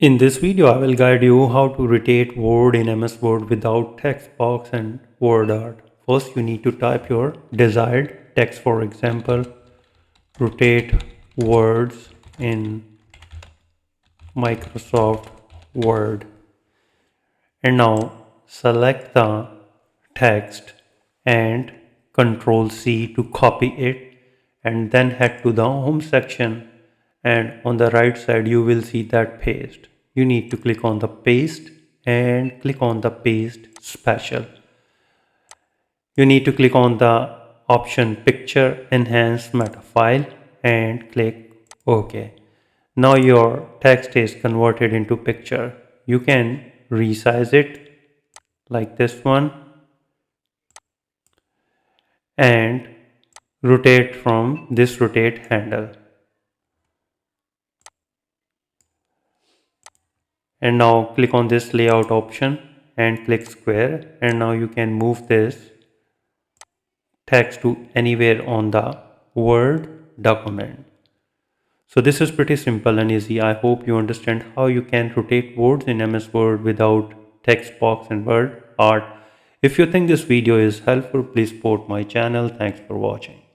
In this video, I will guide you how to rotate word in MS Word without text box and WordArt. First, you need to type your desired text. For example, rotate words in Microsoft Word. And now select the text and Control C to copy it, and then head to the home section, and on the right side you will see that paste. You need to click on the paste and click on the paste special. You need to click on the option picture enhance metafile and click OK. Now your text is converted into picture. You can resize it like this one and rotate from this rotate handle. And now click on this layout option and click square, and now you can move this text to anywhere on the Word document. So this is pretty simple and easy. I hope you understand how you can rotate words in MS Word without text box and WordArt. If you think this video is helpful, please support my channel. Thanks for watching.